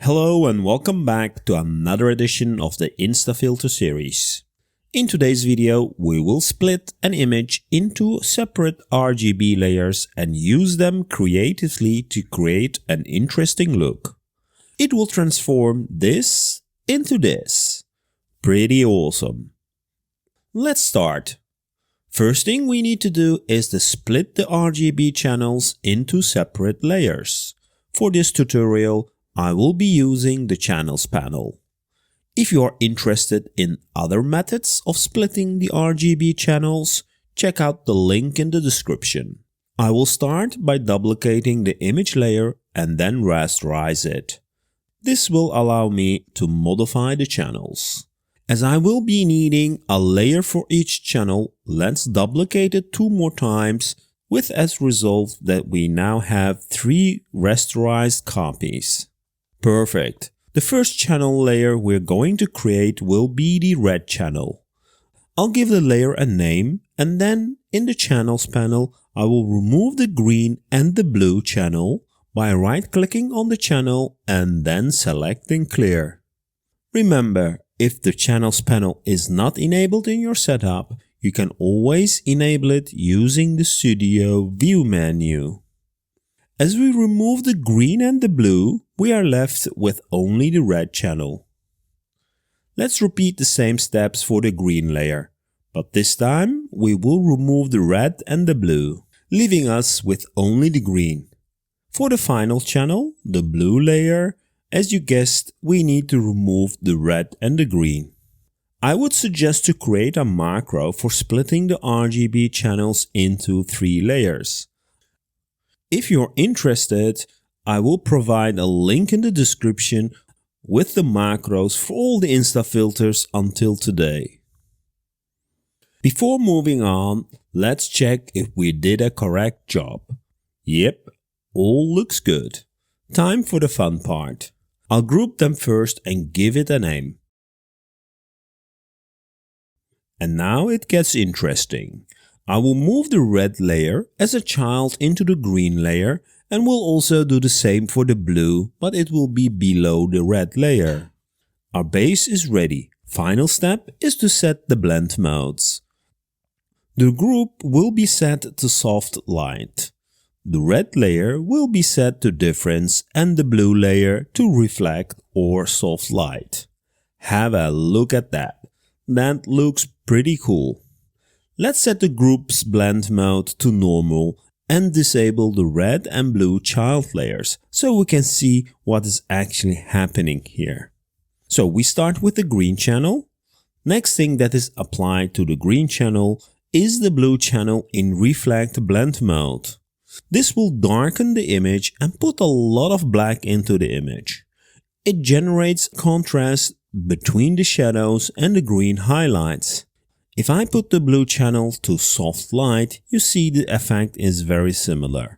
Hello and welcome back to another edition of the InstaFilter series. In today's video, we will split an image into separate RGB layers and use them creatively to create an interesting look. It will transform this into this. Pretty awesome. Let's start. First thing we need to do is to split the RGB channels into separate layers. For this tutorial, I will be using the Channels panel. If you are interested in other methods of splitting the RGB channels, check out the link in the description. I will start by duplicating the image layer and then rasterize it. This will allow me to modify the channels. As I will be needing a layer for each channel, let's duplicate it 2 more times with as result that we now have 3 rasterized copies. Perfect. The first channel layer we're going to create will be the red channel. I'll give the layer a name and then in the Channels panel I will remove the green and the blue channel by right-clicking on the channel and then selecting Clear. Remember, if the Channels panel is not enabled in your setup, you can always enable it using the Studio View menu. As we remove the green and the blue, we are left with only the red channel. Let's repeat the same steps for the green layer, but this time we will remove the red and the blue, leaving us with only the green. For the final channel, the blue layer, as you guessed, we need to remove the red and the green. I would suggest to create a macro for splitting the RGB channels into 3 layers. If you're interested, I will provide a link in the description with the macros for all the InstaFilters until today. Before moving on, let's check if we did a correct job. Yep, all looks good. Time for the fun part. I'll group them first and give it a name. And now it gets interesting. I will move the red layer as a child into the green layer and will also do the same for the blue, but it will be below the red layer. Our base is ready. Final step is to set the blend modes. The group will be set to soft light. The red layer will be set to difference and the blue layer to reflect or soft light. Have a look at that. That looks pretty cool. Let's set the group's blend mode to normal and disable the red and blue child layers so we can see what is actually happening here. So we start with the green channel. Next thing that is applied to the green channel is the blue channel in reflect blend mode. This will darken the image and put a lot of black into the image. It generates contrast between the shadows and the green highlights. If I put the blue channel to soft light, you see the effect is very similar.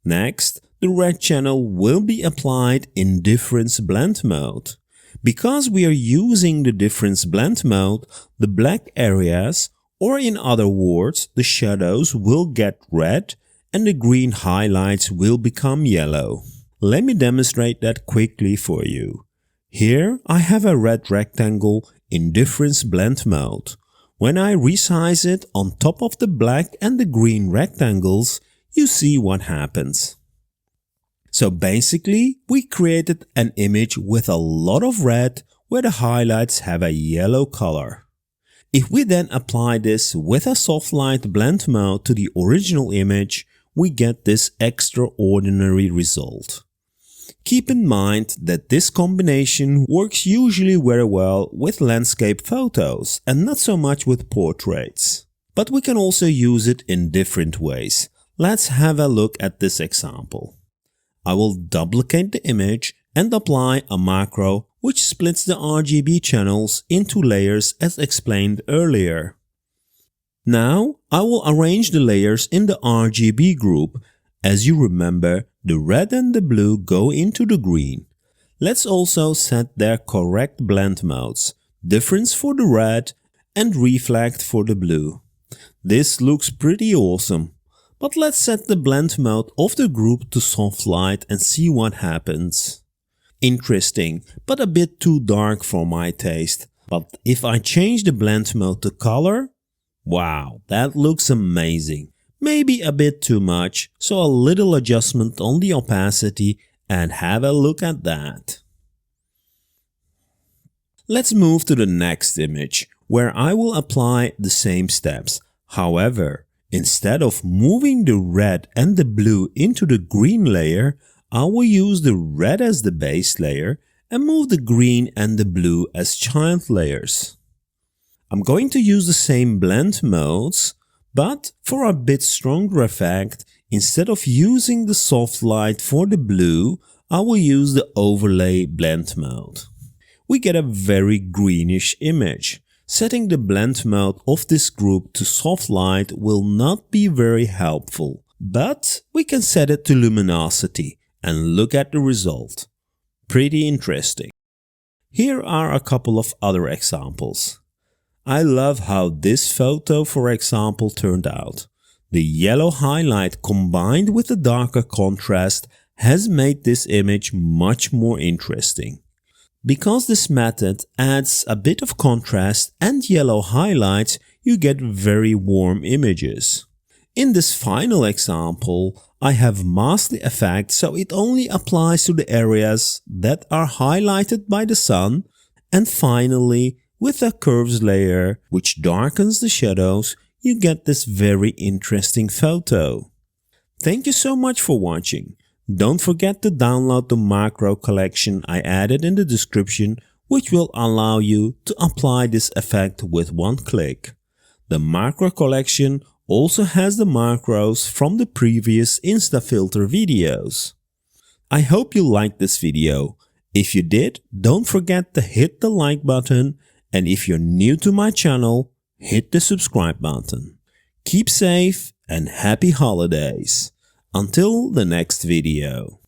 Next, the red channel will be applied in difference blend mode. Because we are using the difference blend mode, the black areas, or in other words, the shadows will get red and the green highlights will become yellow. Let me demonstrate that quickly for you. Here I have a red rectangle in difference blend mode. When I resize it on top of the black and the green rectangles, you see what happens. So basically, we created an image with a lot of red where the highlights have a yellow color. If we then apply this with a soft light blend mode to the original image, we get this extraordinary result. Keep in mind that this combination works usually very well with landscape photos and not so much with portraits. But we can also use it in different ways. Let's have a look at this example. I will duplicate the image and apply a macro which splits the RGB channels into layers as explained earlier. Now I will arrange the layers in the RGB group. As you remember, the red and the blue go into the green. Let's also set their correct blend modes, difference for the red and reflect for the blue. This looks pretty awesome. But let's set the blend mode of the group to soft light and see what happens. Interesting, but a bit too dark for my taste. But if I change the blend mode to color, wow, that looks amazing. Maybe a bit too much, so a little adjustment on the opacity and have a look at that. Let's move to the next image, where I will apply the same steps. However, instead of moving the red and the blue into the green layer, I will use the red as the base layer and move the green and the blue as child layers. I'm going to use the same blend modes, but for a bit stronger effect, instead of using the soft light for the blue, I will use the overlay blend mode. We get a very greenish image. Setting the blend mode of this group to soft light will not be very helpful, but we can set it to luminosity and look at the result. Pretty interesting. Here are a couple of other examples. I love how this photo, for example, turned out. The yellow highlight combined with the darker contrast has made this image much more interesting. Because this method adds a bit of contrast and yellow highlights, you get very warm images. In this final example, I have masked the effect so it only applies to the areas that are highlighted by the sun, and finally, with a curves layer which darkens the shadows, you get this very interesting photo. Thank you so much for watching. Don't forget to download the macro collection I added in the description, which will allow you to apply this effect with one click. The macro collection also has the macros from the previous InstaFilter videos. I hope you liked this video. If you did, don't forget to hit the like button, and if you're new to my channel, hit the subscribe button. Keep safe and happy holidays. Until the next video.